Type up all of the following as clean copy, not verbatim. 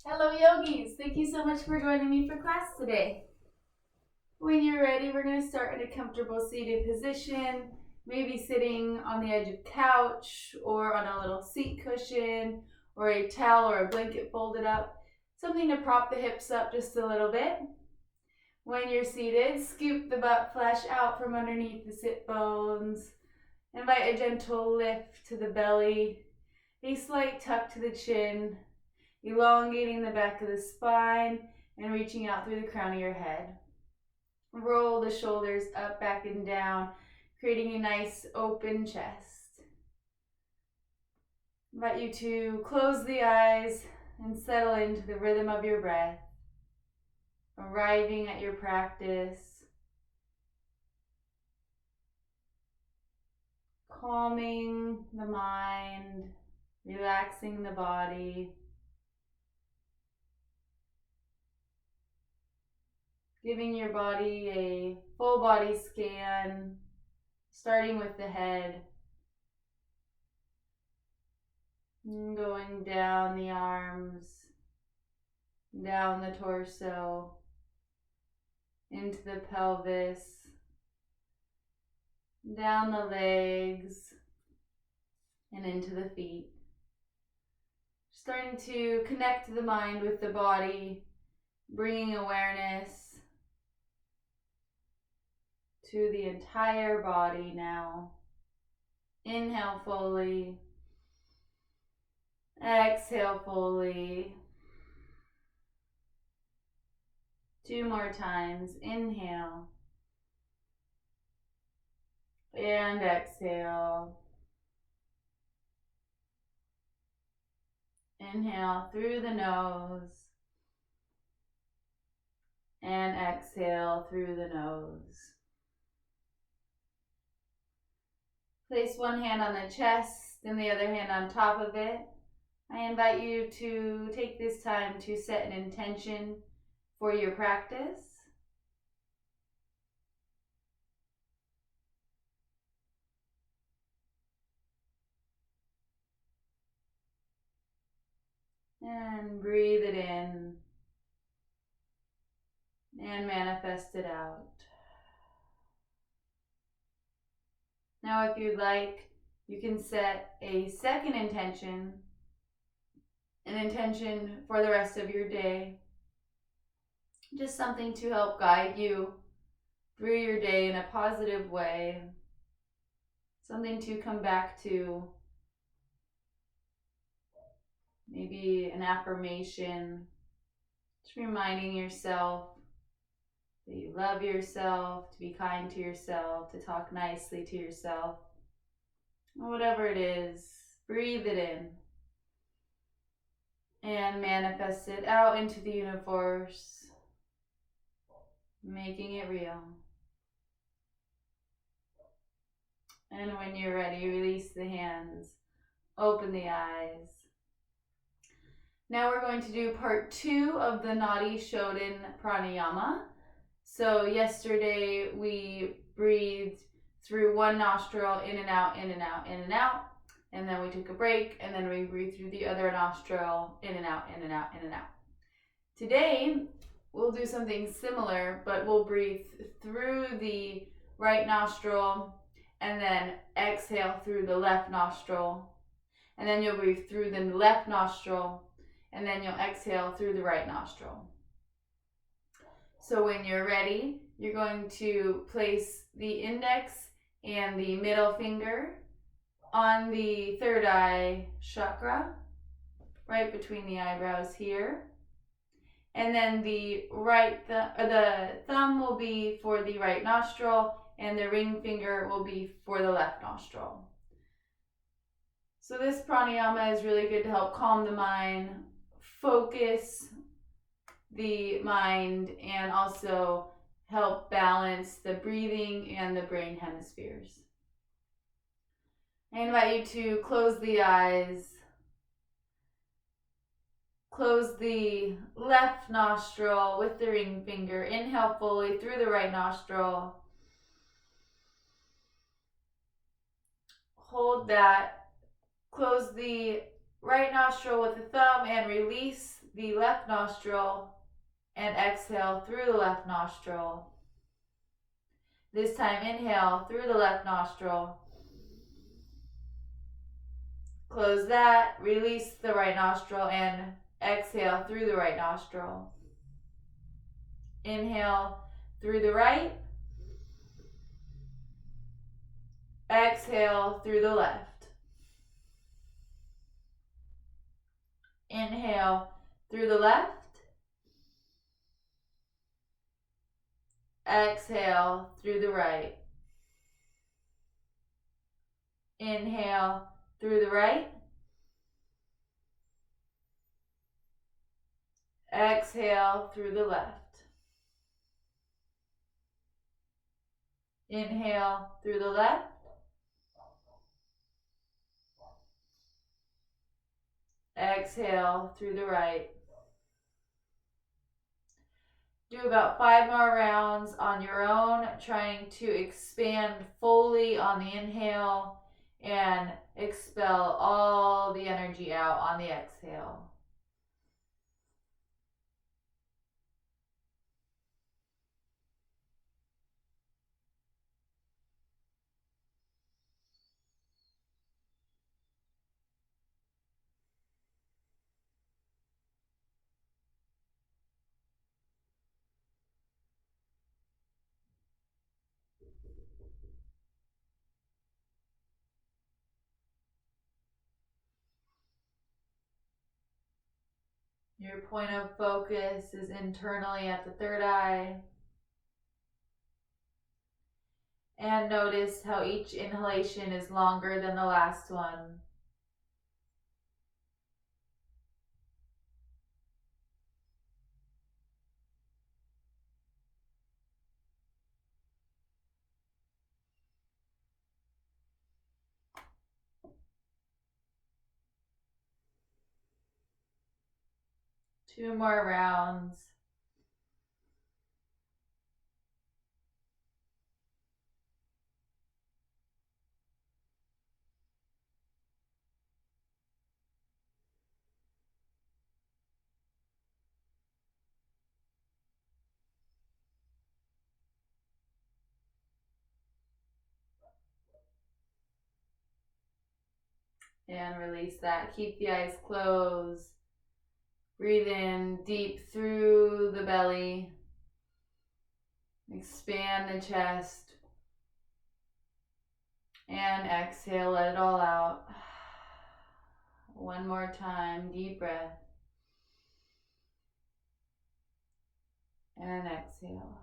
Hello yogis, thank you so much for joining me for class today. When you're ready, we're going to start in a comfortable seated position, maybe sitting on the edge of the couch or on a little seat cushion or a towel or a blanket folded up, something to prop the hips up just a little bit. When you're seated, scoop the butt flesh out from underneath the sit bones. Invite a gentle lift to the belly, a slight tuck to the chin, elongating the back of the spine and reaching out through the crown of your head. Roll the shoulders up, back, and down, creating a nice open chest. Invite you to close the eyes and settle into the rhythm of your breath, arriving at your practice, calming the mind, relaxing the body, giving your body a full body scan, starting with the head, going down the arms, down the torso, into the pelvis, down the legs, and into the feet. Starting to connect the mind with the body, bringing awareness to the entire body now. Inhale fully. Exhale fully. 2 more times. Inhale. And exhale. Inhale through the nose. And exhale through the nose. Place one hand on the chest and the other hand on top of it. I invite you to take this time to set an intention for your practice. And breathe it in and manifest it out. Now, if you'd like, you can set a second intention, an intention for the rest of your day. Just something to help guide you through your day in a positive way. Something to come back to. Maybe an affirmation. Just reminding yourself that you love yourself, to be kind to yourself, to talk nicely to yourself. Whatever it is, breathe it in and manifest it out into the universe, making it real. And when you're ready, release the hands, open the eyes. Now we're going to do part 2 of the Nadi Shodhan pranayama. So yesterday we breathed through one nostril, in and out, in and out, in and out. And then we took a break, and then we breathed through the other nostril, in and out, in and out, in and out. Today, we'll do something similar, but we'll breathe through the right nostril, and then exhale through the left nostril. And then you'll breathe through the left nostril, and then you'll exhale through the right nostril. So when you're ready, you're going to place the index and the middle finger on the third eye chakra, right between the eyebrows here. And then the thumb will be for the right nostril, and the ring finger will be for the left nostril. So this pranayama is really good to help calm the mind, focus the mind, and also help balance the breathing and the brain hemispheres. I invite you to close the eyes. Close the left nostril with the ring finger. Inhale fully through the right nostril. Hold that. Close the right nostril with the thumb and release the left nostril and exhale through the left nostril. This time, inhale through the left nostril. Close that, release the right nostril, and exhale through the right nostril. Inhale through the right. Exhale through the left. Inhale through the left. Exhale through the right. Inhale through the right. Exhale through the left. Inhale through the left. Exhale through the right. Do about 5 more rounds on your own, trying to expand fully on the inhale and expel all the energy out on the exhale. Your point of focus is internally at the third eye. And notice how each inhalation is longer than the last one. Two more rounds. And release that. Keep the eyes closed. Breathe in deep through the belly. Expand the chest. And exhale, let it all out. One more time, deep breath. And exhale.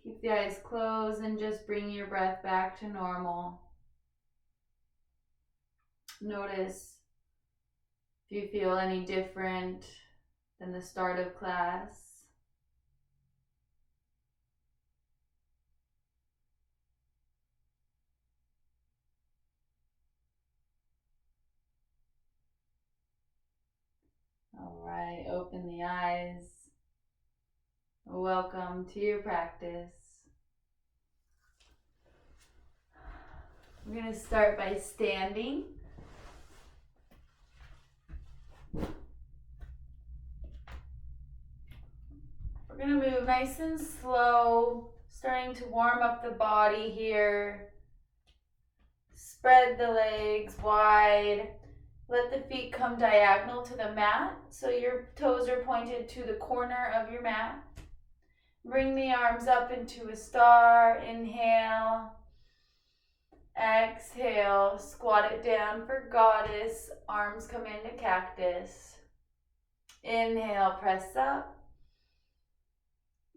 Keep the eyes closed and just bring your breath back to normal. Notice if you feel any different than the start of class. All right, open the eyes. Welcome to your practice. We're going to start by standing. We're going to move nice and slow, starting to warm up the body here. Spread the legs wide. Let the feet come diagonal to the mat, so your toes are pointed to the corner of your mat. Bring the arms up into a star. Inhale. Exhale. Squat it down for goddess. Arms come into cactus. Inhale, press up.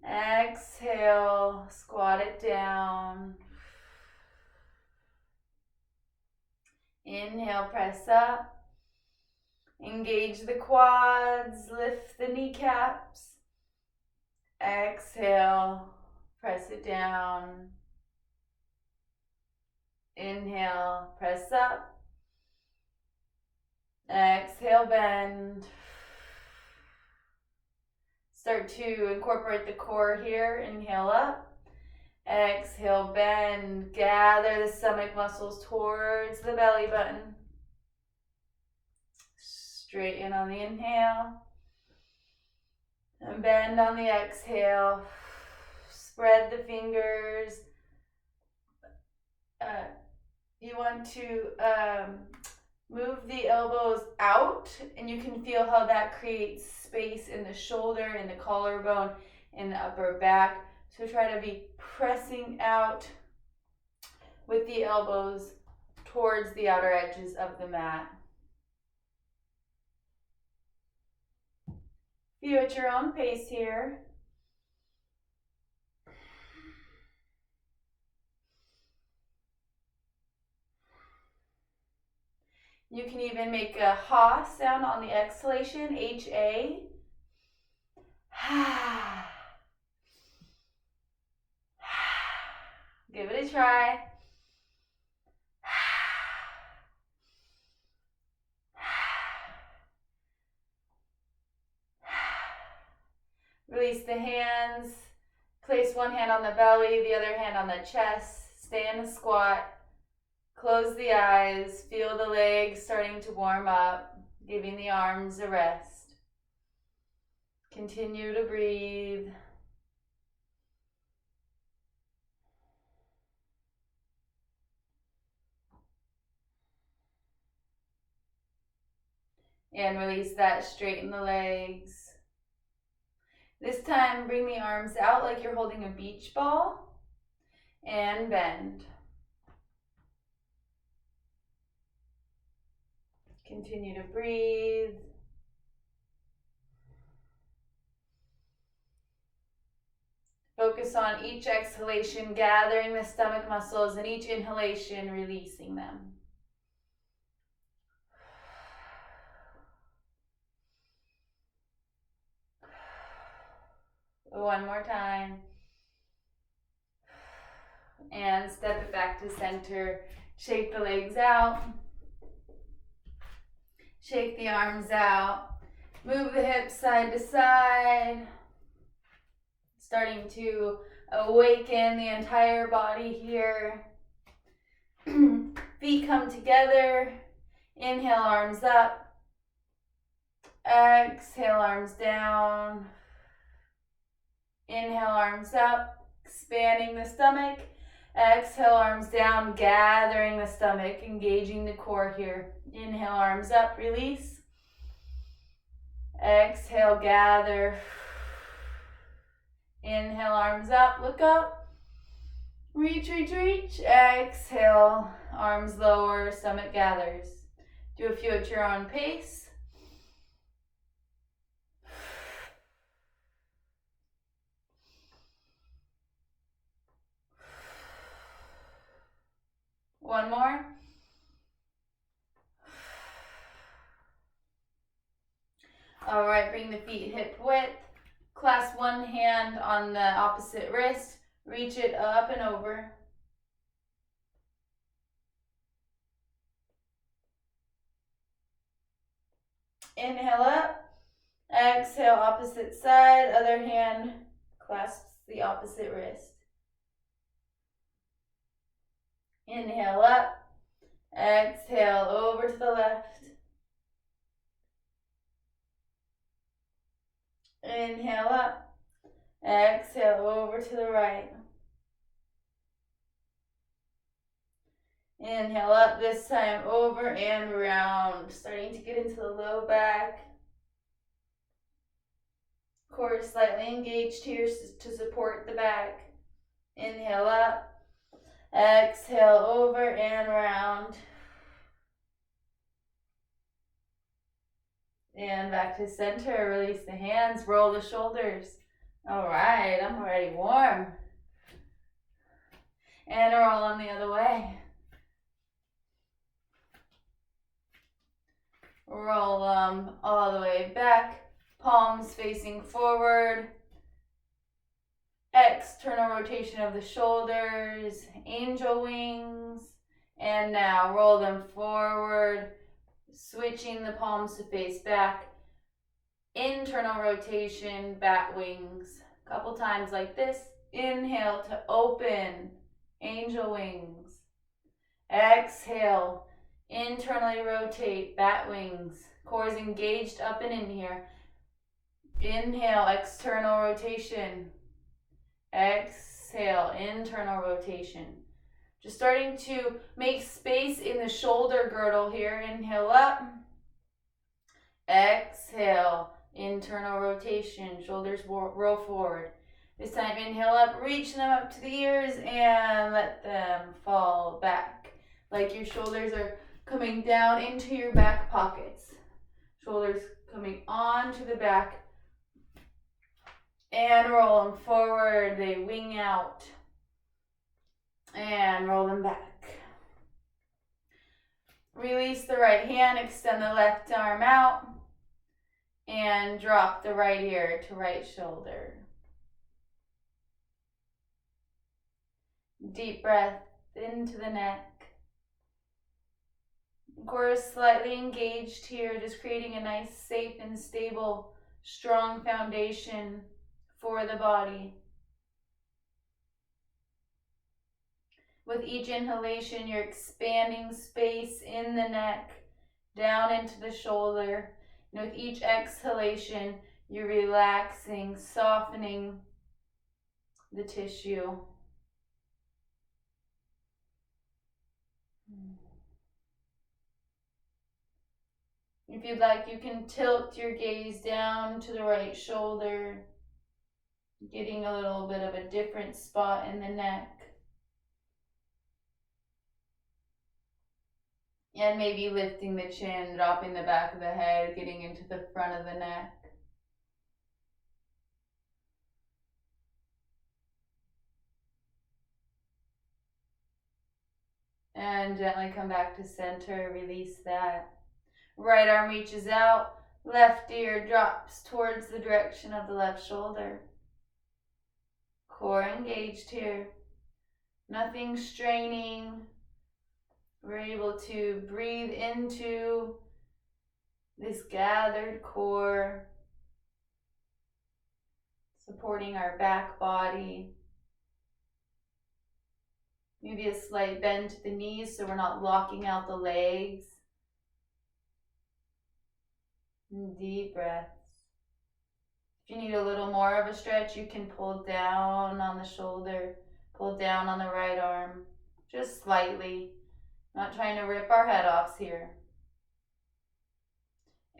Exhale, squat it down. Inhale, press up. Engage the quads, lift the kneecaps. Exhale, press it down. Inhale, press up. Exhale, bend. Start to incorporate the core here. Inhale up. Exhale, bend. Gather the stomach muscles towards the belly button. Straighten on the inhale. And bend on the exhale. Spread the fingers. You want to move the elbows out, and you can feel how that creates space in the shoulder, in the collarbone, in the upper back. So try to be pressing out with the elbows towards the outer edges of the mat. You at your own pace here. You can even make a ha sound on the exhalation, H-A. Give it a try. Release the hands. Place one hand on the belly, the other hand on the chest. Stay in a squat. Close the eyes. Feel the legs starting to warm up, giving the arms a rest. Continue to breathe. And release that, straighten the legs. This time, bring the arms out like you're holding a beach ball and bend. Continue to breathe. Focus on each exhalation, gathering the stomach muscles, and each inhalation, releasing them. One more time. And step it back to center. Shake the legs out. Shake the arms out. Move the hips side to side. Starting to awaken the entire body here. Feet come together. Inhale, arms up. Exhale, arms down. Inhale, arms up, expanding the stomach. Exhale, arms down, gathering the stomach, engaging the core here. Inhale, arms up, release. Exhale, gather. Inhale, arms up, look up. Reach, reach, reach. Exhale, arms lower, stomach gathers. Do a few at your own pace. One more. All right, bring the feet hip width. Clasp one hand on the opposite wrist. Reach it up and over. Inhale up. Exhale, opposite side. Other hand clasps the opposite wrist. Inhale up. Exhale over to the left. Inhale up. Exhale over to the right. Inhale up, this time over and round. Starting to get into the low back. Core is slightly engaged here to support the back. Inhale up. Exhale over and round. And back to center. Release the hands. Roll the shoulders. All right, I'm already warm. And roll on the other way. Roll all the way back. Palms facing forward. External rotation of the shoulders. Angel wings. And now roll them forward. Switching the palms to face back. Internal rotation, bat wings. A couple times like this. Inhale to open, angel wings. Exhale, Internally rotate, bat wings. Core is engaged up and in here. Inhale, external rotation. Exhale, internal rotation. Just starting to make space in the shoulder girdle here. Inhale up. Exhale, internal rotation. Shoulders roll forward. This time, inhale up, reach them up to the ears and let them fall back. Like your shoulders are coming down into your back pockets. Shoulders coming onto the back and roll them forward. They wing out and roll them back. Release the right hand, extend the left arm out and drop the right ear to right shoulder. Deep breath into the neck. Core is slightly engaged here, just creating a nice, safe and stable, strong foundation for the body. With each inhalation, you're expanding space in the neck, down into the shoulder. And with each exhalation, you're relaxing, softening the tissue. If you'd like, you can tilt your gaze down to the right shoulder, getting a little bit of a different spot in the neck. And maybe lifting the chin, dropping the back of the head, getting into the front of the neck. And gently come back to center, release that. Right arm reaches out, left ear drops towards the direction of the left shoulder. Core engaged here. Nothing straining. We're able to breathe into this gathered core, supporting our back body. Maybe a slight bend to the knees so we're not locking out the legs. And deep breaths. If you need a little more of a stretch, you can pull down on the shoulder, pull down on the right arm, just slightly. Not trying to rip our head off here.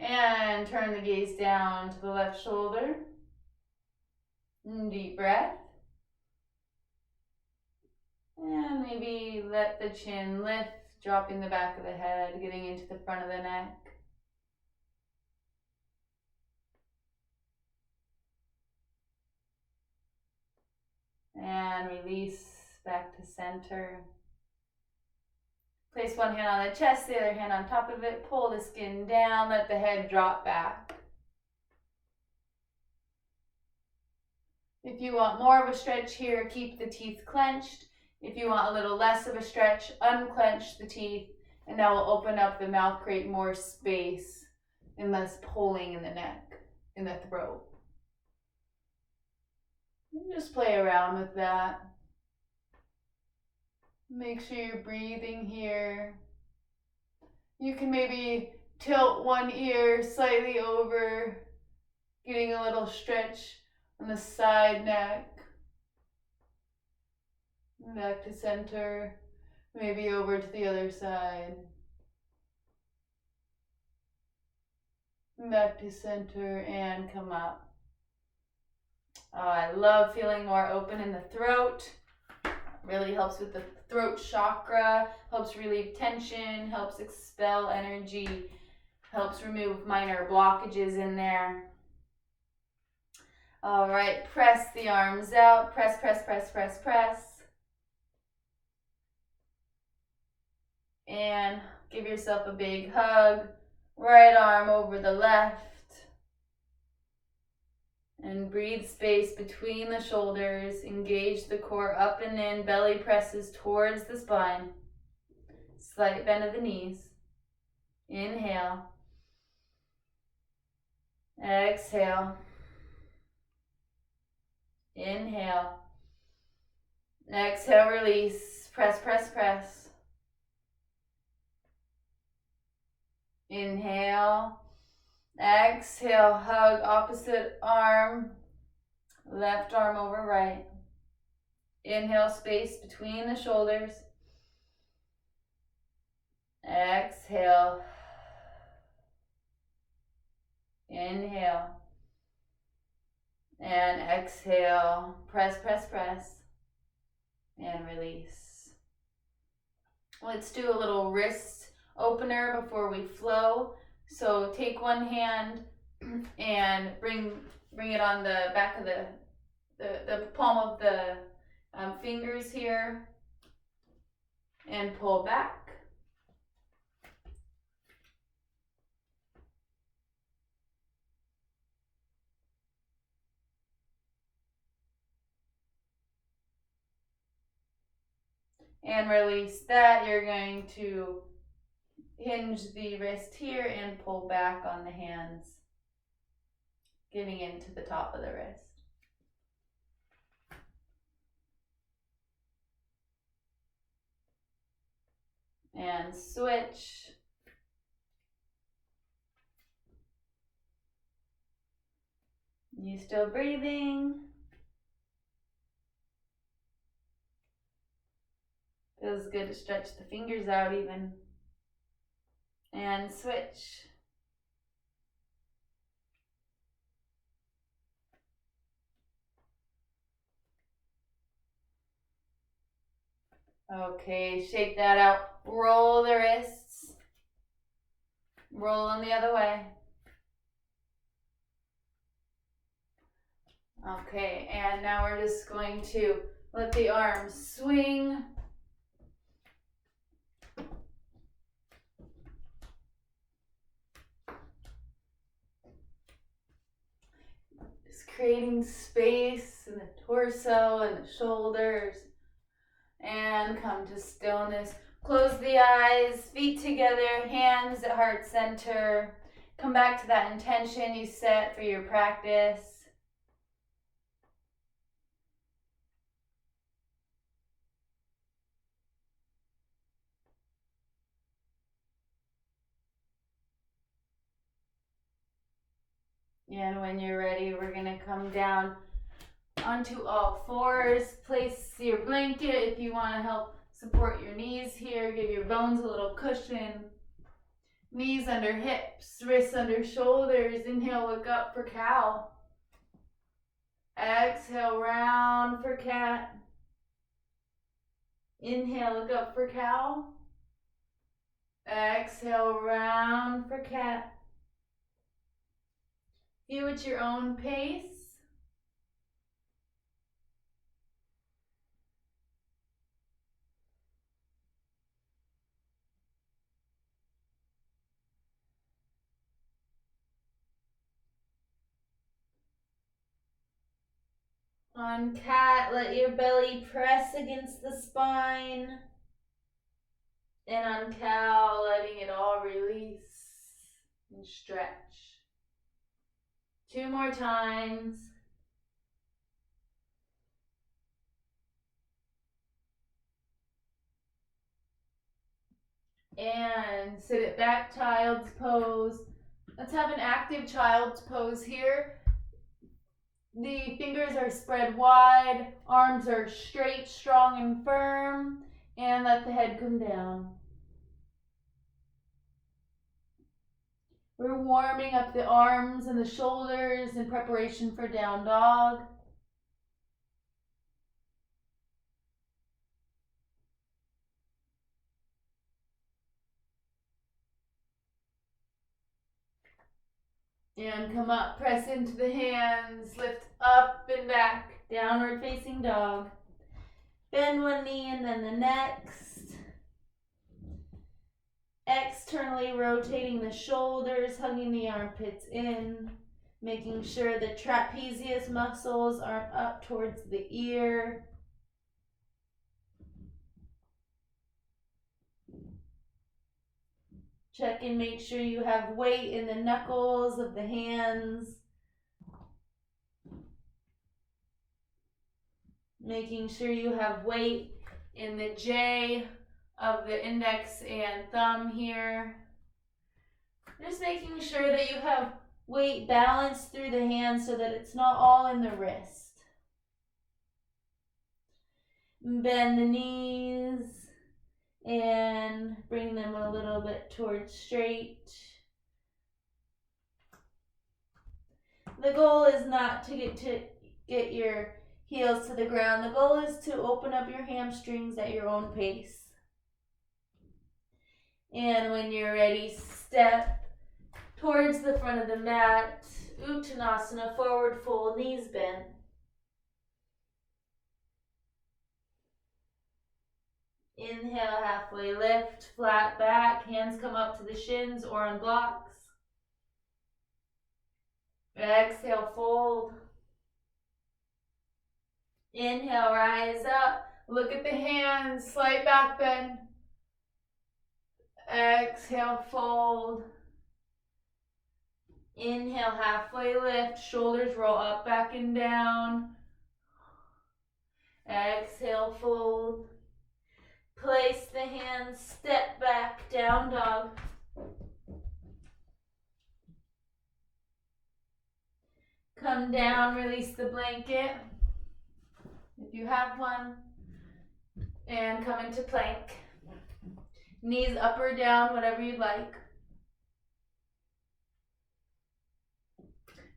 And turn the gaze down to the left shoulder. And deep breath. And maybe let the chin lift, dropping the back of the head, getting into the front of the neck. And release back to center. Place one hand on the chest, the other hand on top of it. Pull the skin down, let the head drop back. If you want more of a stretch here, keep the teeth clenched. If you want a little less of a stretch, unclench the teeth, and that will open up the mouth, create more space and less pulling in the neck, in the throat. And just play around with that. Make sure you're breathing here. You can maybe tilt one ear slightly over, getting a little stretch on the side neck. Back to center, maybe over to the other side. Back to center and come up. Oh, I love feeling more open in the throat. Really helps with the throat chakra, helps relieve tension, helps expel energy, helps remove minor blockages in there. All right, press the arms out. Press, press, press, press, press. And give yourself a big hug. Right arm over the left. And breathe space between the shoulders. Engage the core up and in. Belly presses towards the spine. Slight bend of the knees. Inhale. Exhale. Inhale. Exhale, release. Press, press, press. Inhale. Exhale, hug opposite arm. Left arm over right. Inhale, space between the shoulders. Exhale. Inhale. And exhale. Press, press, press. And release. Let's do a little wrist opener before we flow. So take one hand and bring it on the back of the palm of the fingers here and pull back. And release that. You're going to hinge the wrist here and pull back on the hands, getting into the top of the wrist. And switch. You still breathing? Feels good to stretch the fingers out even. And switch. Okay, shake that out. Roll the wrists. Roll them the other way. Okay, and now we're just going to let the arms swing. Just creating space in the torso and the shoulders. And come to stillness. Close the eyes, feet together, hands at heart center. Come back to that intention you set for your practice. And when you're ready, we're going to come down onto all fours. Place your blanket if you want to help support your knees here. Give your bones a little cushion. Knees under hips, wrists under shoulders. Inhale, look up for cow. Exhale, round for cat. Inhale, look up for cow. Exhale, round for cat. Feel at your own pace. On cat, let your belly press against the spine. And on cow, letting it all release and stretch. 2 more times. And sit it back, child's pose. Let's have an active child's pose here. The fingers are spread wide, arms are straight, strong, and firm, and let the head come down. We're warming up the arms and the shoulders in preparation for down dog. And come up, press into the hands, lift up and back, downward facing dog. Bend one knee and then the next. Externally rotating the shoulders, hugging the armpits in, making sure the trapezius muscles aren't up towards the ear. Check and make sure you have weight in the knuckles of the hands. Making sure you have weight in the J of the index and thumb here. Just making sure that you have weight balanced through the hands so that it's not all in the wrist. Bend the knees and bring them a little bit towards straight. The goal is not to get your heels to the ground. The goal is to open up your hamstrings at your own pace. And when you're ready, step towards the front of the mat. Uttanasana, forward fold, knees bent. Inhale, halfway lift, flat back, hands come up to the shins or on blocks. Exhale, fold. Inhale, rise up. Look at the hands, slight back bend. Exhale, fold. Inhale, halfway lift, shoulders roll up, back and down. Exhale, fold. Place the hands, step back, down dog. Come down, release the blanket, if you have one, and come into plank. Knees up or down, whatever you'd like.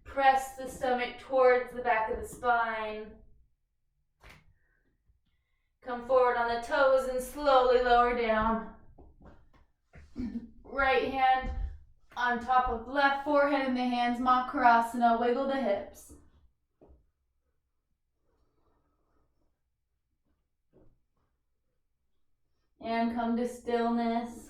Press the stomach towards the back of the spine. Come forward on the toes and slowly lower down. Right hand on top of left forehead in the hands, Makarasana, wiggle the hips. And come to stillness.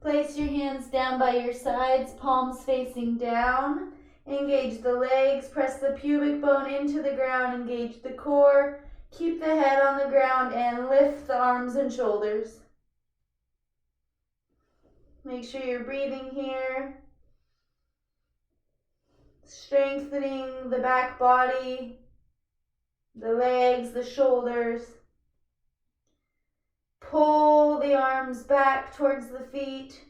Place your hands down by your sides, palms facing down. Engage the legs, press the pubic bone into the ground, engage the core. Keep the head on the ground and lift the arms and shoulders. Make sure you're breathing here. Strengthening the back body, the legs, the shoulders. Pull the arms back towards the feet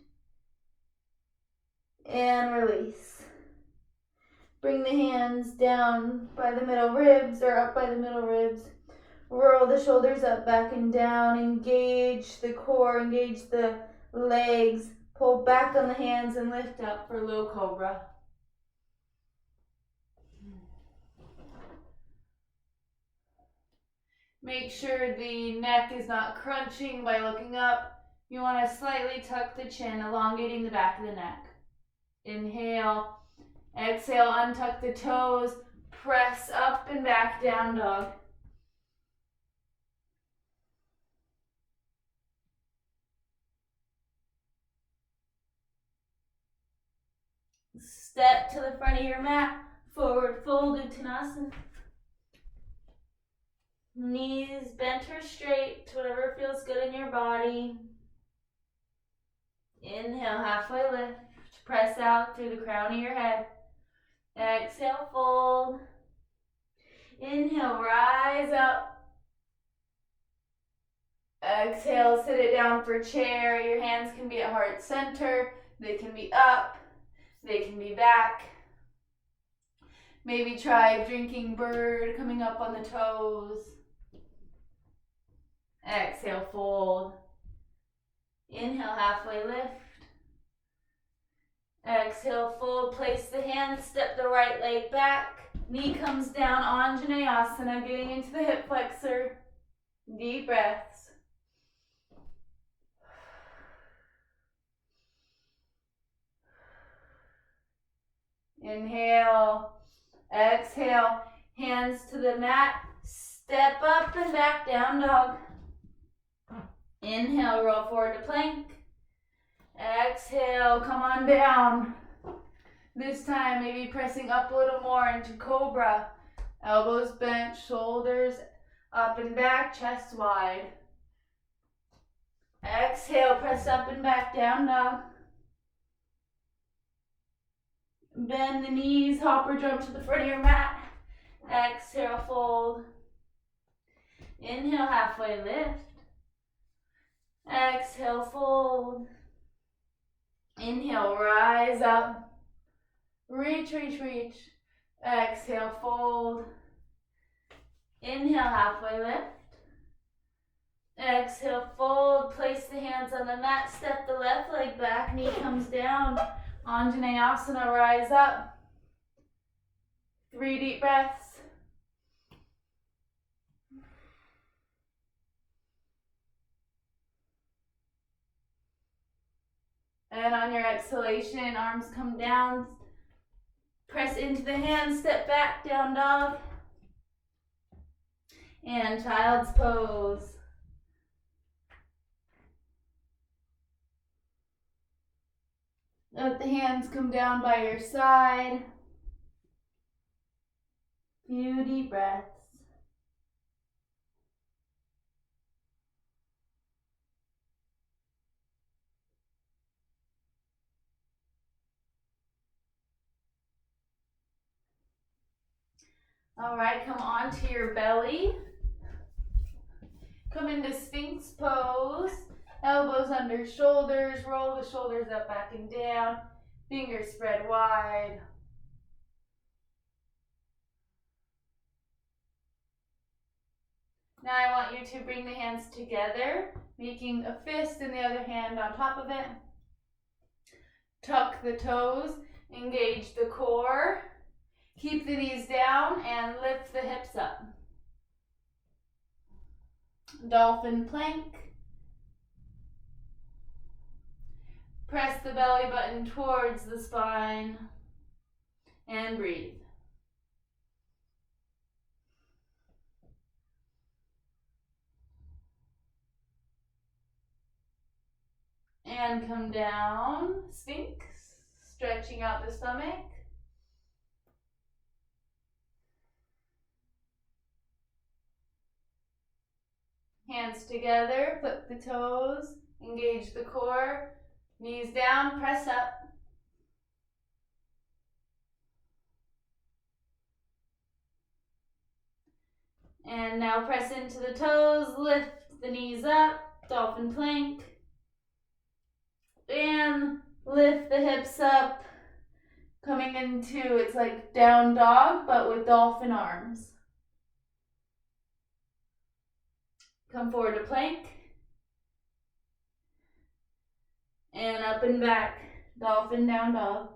and release. Bring the hands down by the middle ribs or up by the middle ribs. Roll the shoulders up, back and down. Engage the core, engage the legs. Pull back on the hands and lift up for low cobra. Make sure the neck is not crunching by looking up. You want to slightly tuck the chin, elongating the back of the neck. Inhale. Exhale, untuck the toes. Press up and back, down dog. Step to the front of your mat. Forward fold, Uttanasana. Knees bent or straight, whatever feels good in your body. Inhale, halfway lift. Press out through the crown of your head. Exhale, fold. Inhale, rise up. Exhale, sit it down for chair. Your hands can be at heart center. They can be up. They can be back. Maybe try drinking bird, coming up on the toes. Exhale, fold. Inhale, halfway lift. Exhale, fold. Place the hands, step the right leg back. Knee comes down, Anjaneyasana, getting into the hip flexor. Deep breaths. Inhale. Exhale. Hands to the mat. Step up and back, down dog. Inhale, roll forward to plank. Exhale, come on down. This time, maybe pressing up a little more into cobra. Elbows bent, shoulders up and back, chest wide. Exhale, press up and back, down dog. Bend the knees, hop or jump to the front of your mat. Exhale, fold. Inhale, halfway lift. Exhale, fold. Inhale, rise up. Reach, reach, reach. Exhale, fold. Inhale, halfway lift. Exhale, fold. Place the hands on the mat. Step the left leg back. Knee comes down. Anjaneyasana, rise up. 3 deep breaths. And on your exhalation, arms come down. Press into the hands, step back, down dog. And child's pose. Let the hands come down by your side. Few deep breaths. All right, come onto your belly. Come into Sphinx pose. Elbows under shoulders. Roll the shoulders up, back, and down. Fingers spread wide. Now I want you to bring the hands together, making a fist and the other hand on top of it. Tuck the toes, engage the core. Keep the knees down and lift the hips up. Dolphin plank. Press the belly button towards the spine and breathe. And come down, Sphinx, stretching out the stomach. Hands together, flip the toes, engage the core, knees down, press up. And now press into the toes, lift the knees up, dolphin plank. And lift the hips up, coming into, it's like down dog, but with dolphin arms. Come forward to plank. And up and back, dolphin, down dog.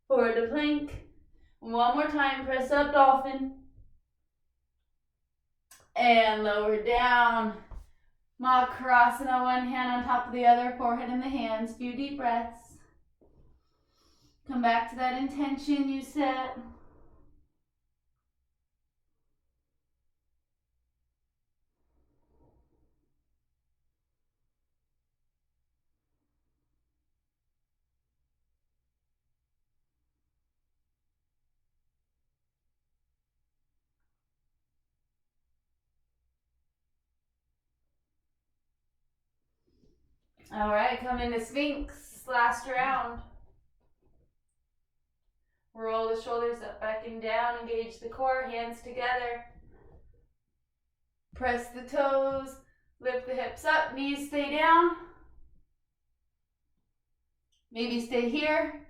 Forward to plank. One more time, press up, dolphin. And lower down. Makarasana, one hand on top of the other, forehead in the hands. Few deep breaths. Come back to that intention you set. All right, come into Sphinx, last round. Roll the shoulders up, back and down, engage the core, hands together. Press the toes, lift the hips up, knees stay down. Maybe stay here,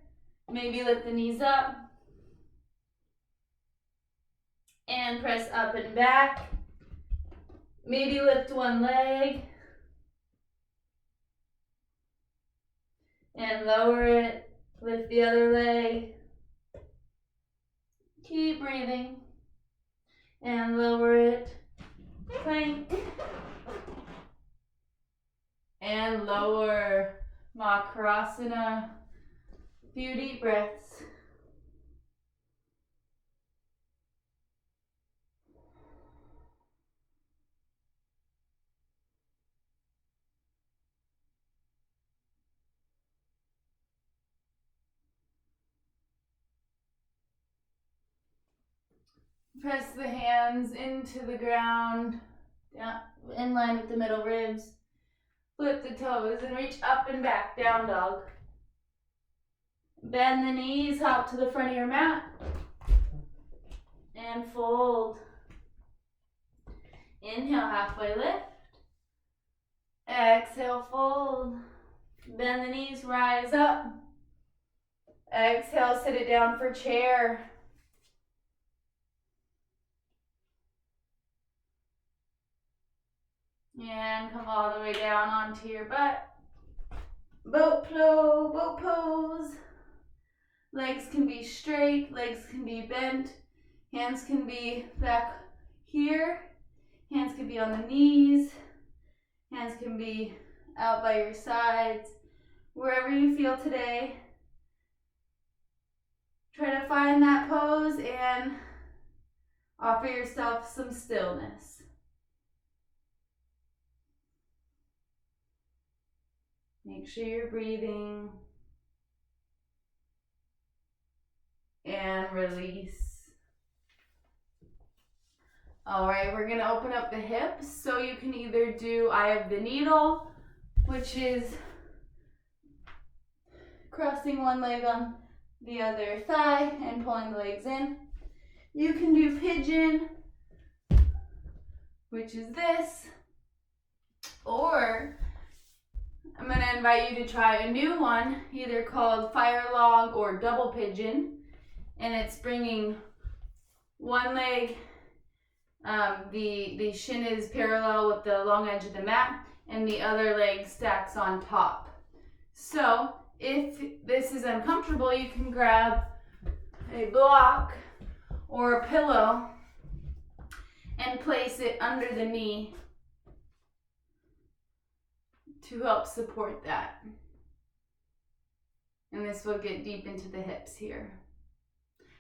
maybe lift the knees up. And press up and back. Maybe lift one leg. And lower it, lift the other leg. Keep breathing. And lower it, plank. And lower, Makarasana. Few deep breaths. Press the hands into the ground, down, in line with the middle ribs. Flip the toes and reach up and back, down dog. Bend the knees, hop to the front of your mat. And fold. Inhale, halfway lift. Exhale, fold. Bend the knees, rise up. Exhale, sit it down for chair. And come all the way down onto your butt. Boat pose. Legs can be straight, legs can be bent. Hands can be back here. Hands can be on the knees. Hands can be out by your sides. Wherever you feel today, try to find that pose and offer yourself some stillness. Make sure you're breathing. And release. All right, we're gonna open up the hips. So you can either do eye of the needle, which is crossing one leg on the other thigh and pulling the legs in. You can do pigeon, which is this, or I'm gonna invite you to try a new one, either called fire log or double pigeon, and it's bringing one leg, the shin is parallel with the long edge of the mat, and the other leg stacks on top. So if this is uncomfortable, you can grab a block or a pillow and place it under the knee to help support that. And this will get deep into the hips here.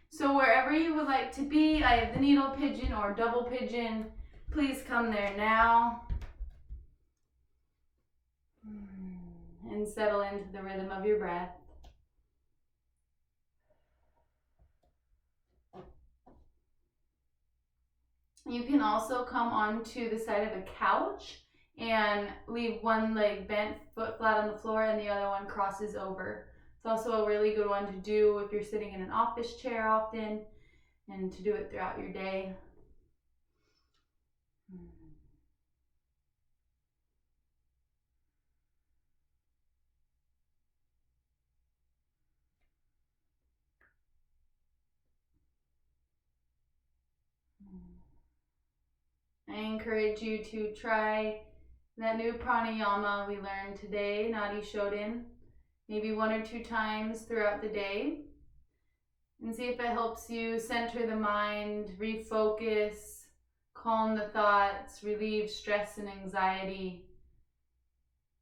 So wherever you would like to be, I have the needle pigeon or double pigeon, please come there now. And settle into the rhythm of your breath. You can also come onto the side of a couch and leave one leg bent, foot flat on the floor, and the other one crosses over. It's also a really good one to do if you're sitting in an office chair often, and to do it throughout your day. I encourage you to try that new pranayama we learned today, Nadi Shodhan, maybe 1 or 2 times throughout the day, and see if it helps you center the mind, refocus, calm the thoughts, relieve stress and anxiety.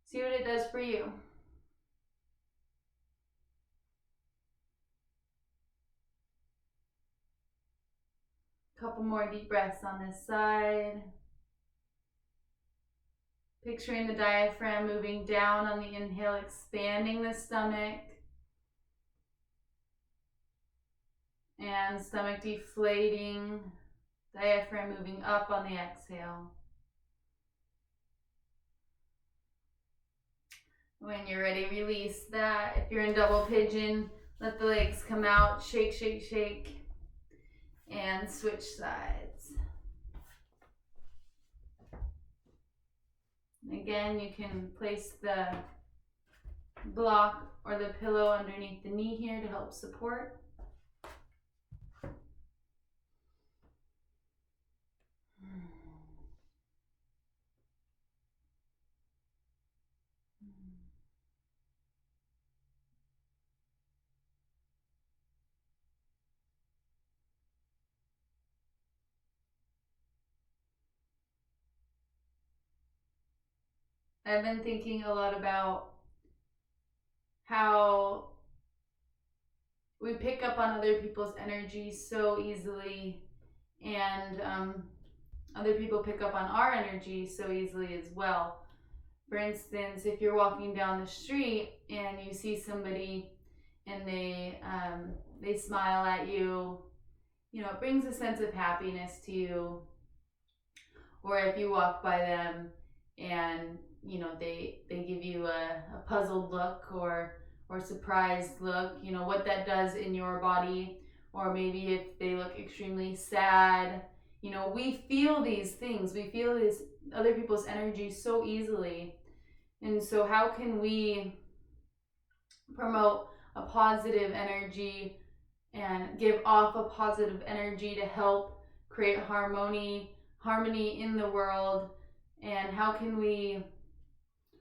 See what it does for you. Couple more deep breaths on this side. Picturing the diaphragm moving down on the inhale, expanding the stomach. And stomach deflating, diaphragm moving up on the exhale. When you're ready, release that. If you're in double pigeon, let the legs come out, shake, shake, shake. And switch sides. Again, you can place the block or the pillow underneath the knee here to help support. I've been thinking a lot about how we pick up on other people's energy so easily, and other people pick up on our energy so easily as well. For instance, if you're walking down the street and you see somebody and they smile at you, you know, it brings a sense of happiness to you. Or if you walk by them and you know they give you a puzzled look or surprised look, you know what that does in your body. Or maybe if they look extremely sad, you know, we feel these things, we feel these other people's energy so easily. And so how can we promote a positive energy and give off a positive energy to help create harmony in the world? And how can we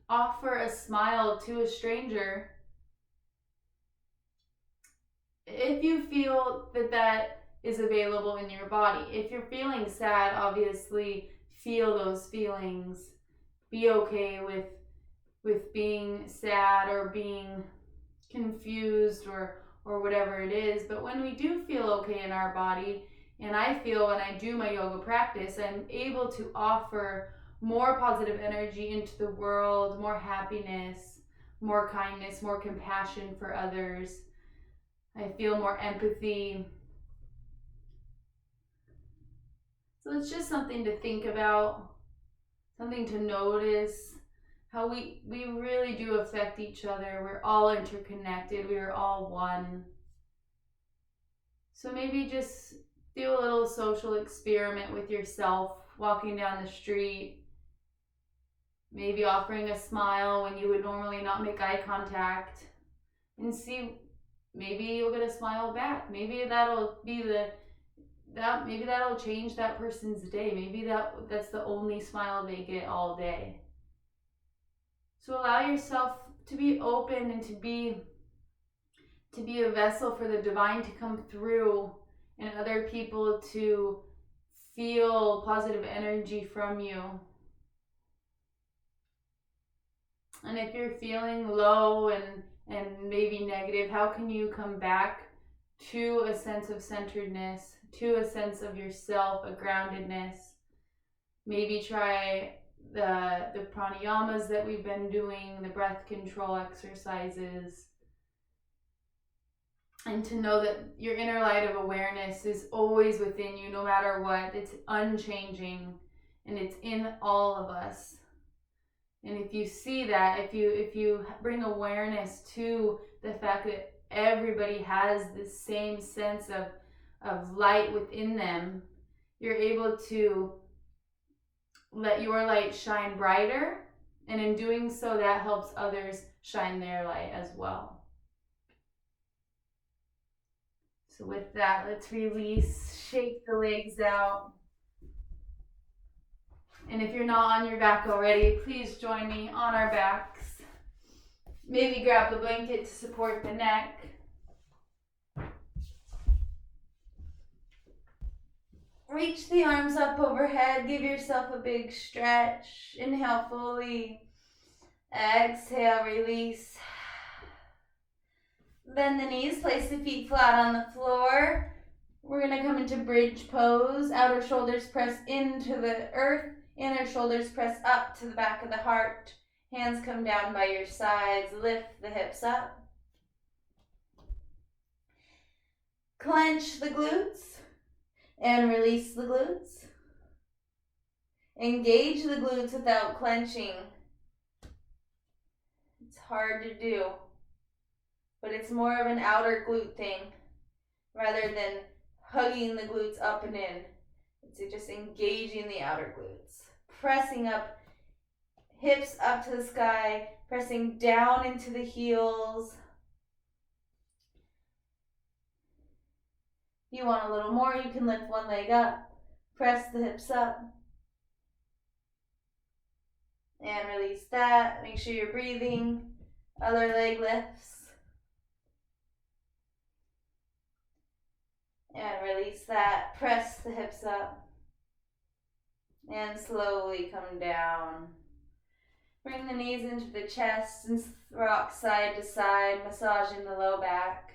offer a smile to a stranger if you feel that that is available in your body? If you're feeling sad, obviously feel those feelings. Be okay with being sad or being confused or whatever it is. But when we do feel okay in our body, and I feel when I do my yoga practice, I'm able to offer more positive energy into the world, more happiness, more kindness, more compassion for others. I feel more empathy. So it's just something to think about, something to notice, how we really do affect each other. We're all interconnected. We are all one. So maybe just do a little social experiment with yourself, walking down the street, maybe offering a smile when you would normally not make eye contact, and see, maybe you'll get a smile back. Maybe that'll be maybe that'll change that person's day. Maybe that's the only smile they get all day. So allow yourself to be open and to be a vessel for the divine to come through and other people to feel positive energy from you. And if you're feeling low and maybe negative, how can you come back to a sense of centeredness, to a sense of yourself, a groundedness? Maybe try the pranayamas that we've been doing, the breath control exercises, and to know that your inner light of awareness is always within you, no matter what. It's unchanging, and it's in all of us. And if you see that, if you bring awareness to the fact that everybody has the same sense of light within them, you're able to let your light shine brighter, and in doing so, that helps others shine their light as well. So with that, let's release, shake the legs out. And if you're not on your back already, please join me on our backs. Maybe grab the blanket to support the neck. Reach the arms up overhead. Give yourself a big stretch. Inhale fully. Exhale, release. Bend the knees. Place the feet flat on the floor. We're going to come into bridge pose. Outer shoulders press into the earth. Inner shoulders press up to the back of the heart. Hands come down by your sides. Lift the hips up. Clench the glutes and release the glutes. Engage the glutes without clenching. It's hard to do, but it's more of an outer glute thing rather than hugging the glutes up and in. It's just engaging the outer glutes. Pressing up, hips up to the sky, pressing down into the heels. If you want a little more, you can lift one leg up, press the hips up, and release that. Make sure you're breathing. Other leg lifts. And release that. Press the hips up. And slowly come down. Bring the knees into the chest and rock side to side, massaging the low back.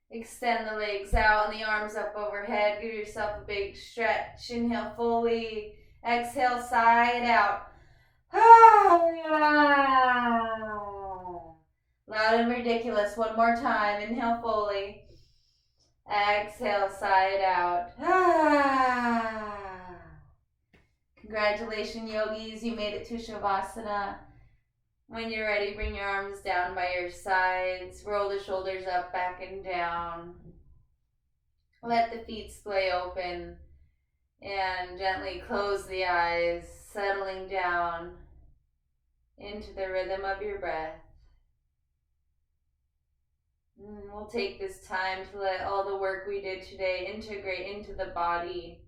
Extend the legs out and the arms up overhead. Give yourself a big stretch. Inhale fully. Exhale, side out. Loud and ridiculous. One more time. Inhale fully. Exhale, side out. Congratulations, yogis. You made it to Shavasana. When you're ready, bring your arms down by your sides. Roll the shoulders up, back and down. Let the feet splay open. And gently close the eyes, settling down into the rhythm of your breath. And we'll take this time to let all the work we did today integrate into the body,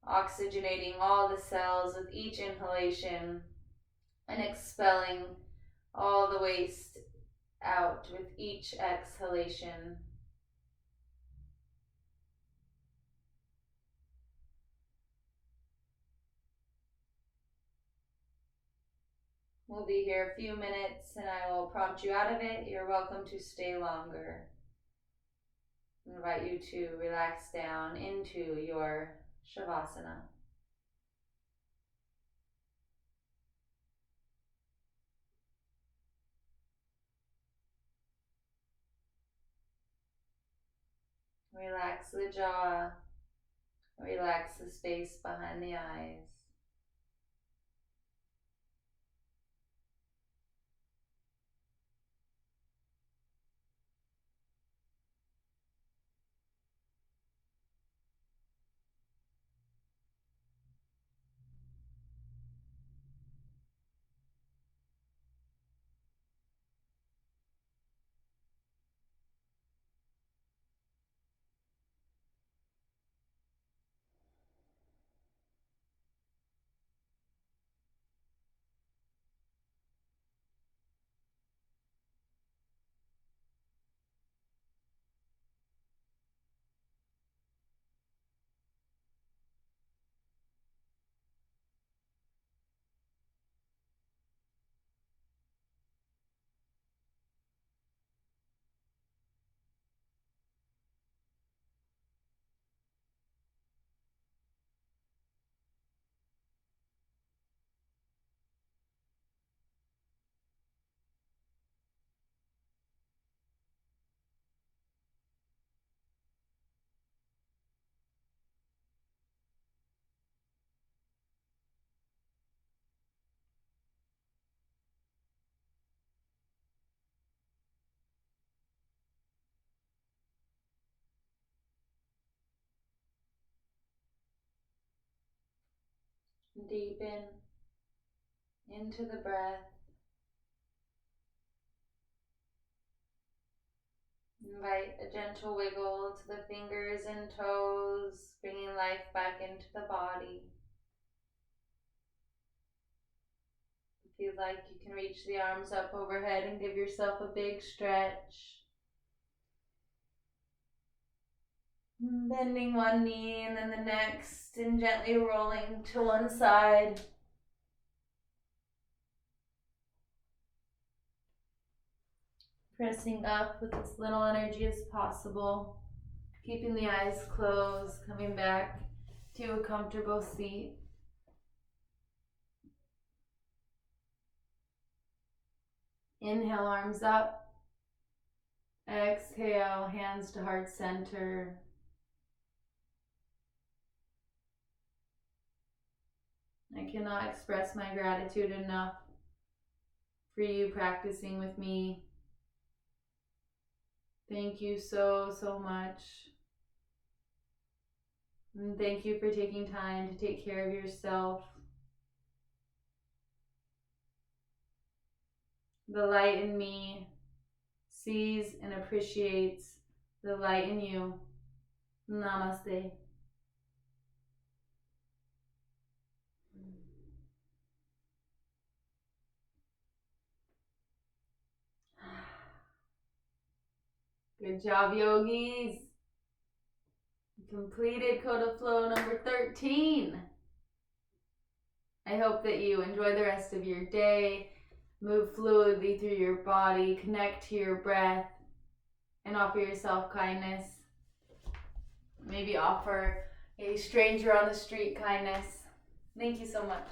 oxygenating all the cells with each inhalation and expelling all the waste out with each exhalation. We'll be here a few minutes and I will prompt you out of it. You're welcome to stay longer. I invite you to relax down into your Shavasana. Relax the jaw, relax the space behind the eyes. Deepen into the breath. Invite a gentle wiggle to the fingers and toes, bringing life back into the body. If you'd like, you can reach the arms up overhead and give yourself a big stretch. Bending one knee and then the next, and gently rolling to one side. Pressing up with as little energy as possible. Keeping the eyes closed, coming back to a comfortable seat. Inhale, arms up. Exhale, hands to heart center. I cannot express my gratitude enough for you practicing with me. Thank you so much. And thank you for taking time to take care of yourself. The light in me sees and appreciates the light in you. Namaste. Good job, yogis. Completed Kota flow number 13. I hope that you enjoy the rest of your day, move fluidly through your body, connect to your breath, and offer yourself kindness. Maybe offer a stranger on the street kindness. Thank you so much.